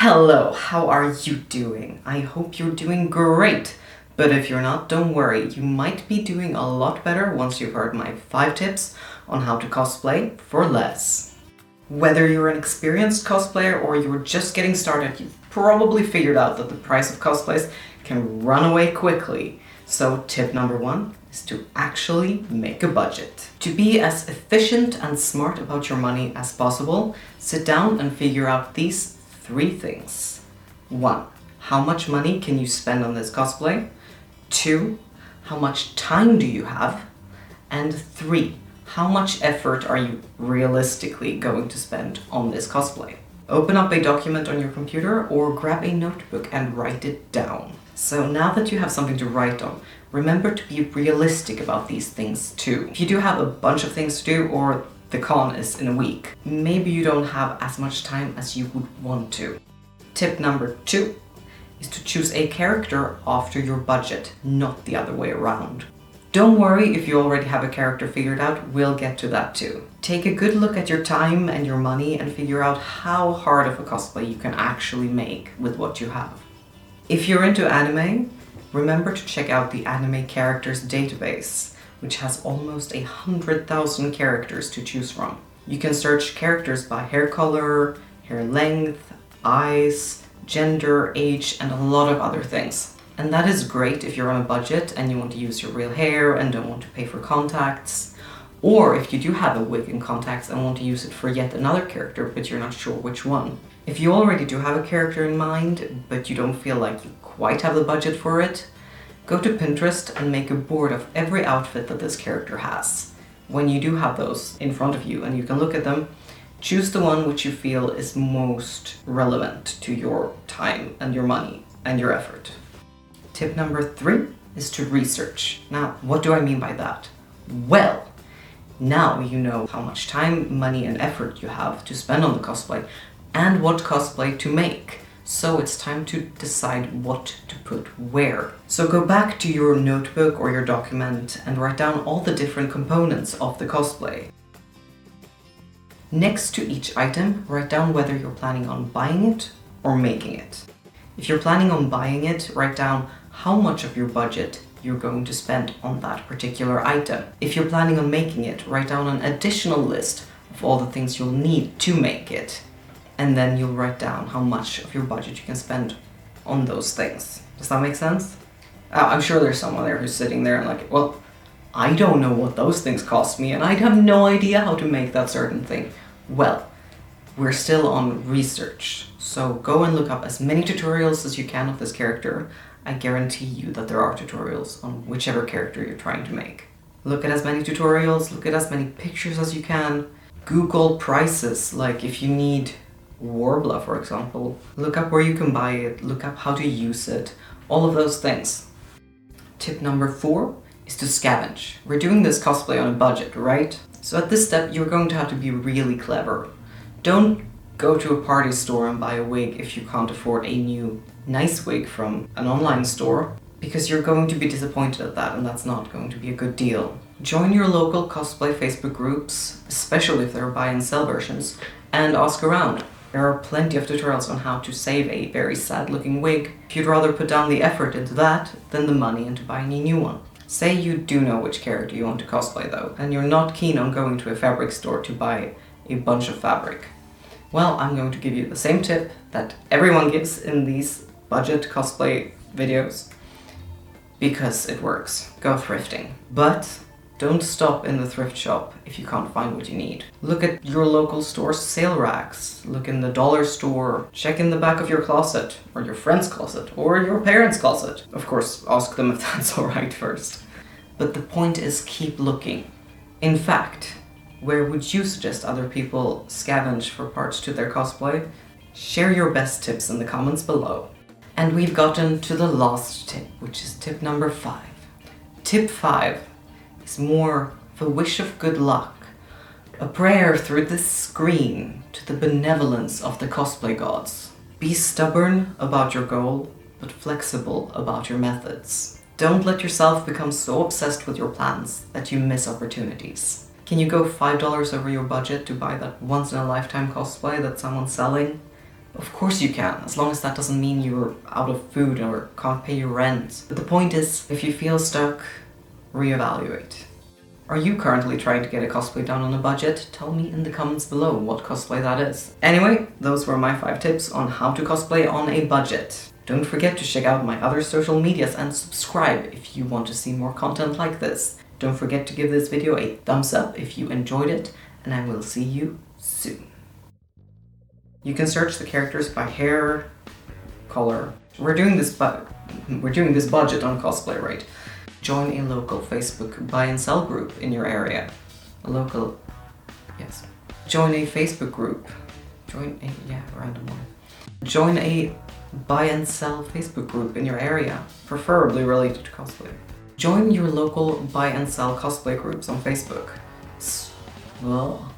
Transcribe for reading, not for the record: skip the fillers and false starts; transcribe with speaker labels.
Speaker 1: Hello, how are you doing? I hope you're doing great. But if you're not, don't worry, you might be doing a lot better once you've heard my 5 tips on how to cosplay for less. Whether you're an experienced cosplayer or you're just getting started, you've probably figured out that the price of cosplays can run away quickly. So tip number 1 is to actually make a budget. To be as efficient and smart about your money as possible, sit down and figure out these 3 things. 1. How much money can you spend on this cosplay? 2. How much time do you have? And 3. How much effort are you realistically going to spend on this cosplay? Open up a document on your computer or grab a notebook and write it down. So now that you have something to write on, remember to be realistic about these things too. If you do have a bunch of things to do or the con is in a week, maybe you don't have as much time as you would want to. Tip number 2 is to choose a character after your budget, not the other way around. Don't worry if you already have a character figured out, we'll get to that too. Take a good look at your time and your money and figure out how hard of a cosplay you can actually make with what you have. If you're into anime, remember to check out the anime characters database, which has almost 100,000 characters to choose from. You can search characters by hair color, hair length, eyes, gender, age, and a lot of other things. And that is great if you're on a budget and you want to use your real hair and don't want to pay for contacts. Or if you do have a wig and contacts and want to use it for yet another character, but you're not sure which one. If you already do have a character in mind, but you don't feel like you quite have the budget for it, go to Pinterest and make a board of every outfit that this character has. When you do have those in front of you and you can look at them, choose the one which you feel is most relevant to your time and your money and your effort. Tip number 3 is to research. Now, what do I mean by that? Well, now you know how much time, money, and effort you have to spend on the cosplay and what cosplay to make. So it's time to decide what to put where. So go back to your notebook or your document and write down all the different components of the cosplay. Next to each item, write down whether you're planning on buying it or making it. If you're planning on buying it, write down how much of your budget you're going to spend on that particular item. If you're planning on making it, write down an additional list of all the things you'll need to make it. And then you'll write down how much of your budget you can spend on those things. Does that make sense? I'm sure there's someone there who's sitting there and like, well, I don't know what those things cost me and I have no idea how to make that certain thing. Well, we're still on research. So go and look up as many tutorials as you can of this character. I guarantee you that there are tutorials on whichever character you're trying to make. Look at as many tutorials, look at as many pictures as you can. Google prices, like if you need Warbler, for example. Look up where you can buy it, look up how to use it, all of those things. Tip number 4 is to scavenge. We're doing this cosplay on a budget, right? So at this step, you're going to have to be really clever. Don't go to a party store and buy a wig if you can't afford a new nice wig from an online store, because you're going to be disappointed at that and that's not going to be a good deal. Join your local cosplay Facebook groups, especially if there are buy and sell versions, and ask around. There are plenty of tutorials on how to save a very sad looking wig if you'd rather put down the effort into that than the money into buying a new one. Say you do know which character you want to cosplay though, and you're not keen on going to a fabric store to buy a bunch of fabric. Well, I'm going to give you the same tip that everyone gives in these budget cosplay videos, because it works. Go thrifting. But don't stop in the thrift shop if you can't find what you need. Look at your local store's sale racks. Look in the dollar store. Check in the back of your closet, or your friend's closet, or your parents' closet. Of course, ask them if that's alright first. But the point is, keep looking. In fact, where would you suggest other people scavenge for parts to their cosplay? Share your best tips in the comments below. And we've gotten to the last tip, which is tip number 5. Tip 5 is more of a wish of good luck, a prayer through this screen to the benevolence of the cosplay gods. Be stubborn about your goal, but flexible about your methods. Don't let yourself become so obsessed with your plans that you miss opportunities. Can you go $5 over your budget to buy that once-in-a-lifetime cosplay that someone's selling? Of course you can, as long as that doesn't mean you're out of food or can't pay your rent. But the point is, if you feel stuck, reevaluate. Are you currently trying to get a cosplay down on a budget? Tell me in the comments below what cosplay that is. Anyway, those were my 5 tips on how to cosplay on a budget. Don't forget to check out my other social medias and subscribe if you want to see more content like this. Don't forget to give this video a thumbs up if you enjoyed it, and I will see you soon. You can search the characters by hair, color. We're doing this budget on cosplay, right? Join a local Facebook buy and sell group in your area. Join a Facebook group. Random one. Join a buy and sell Facebook group in your area, preferably related to cosplay. Join your local buy and sell cosplay groups on Facebook. Well,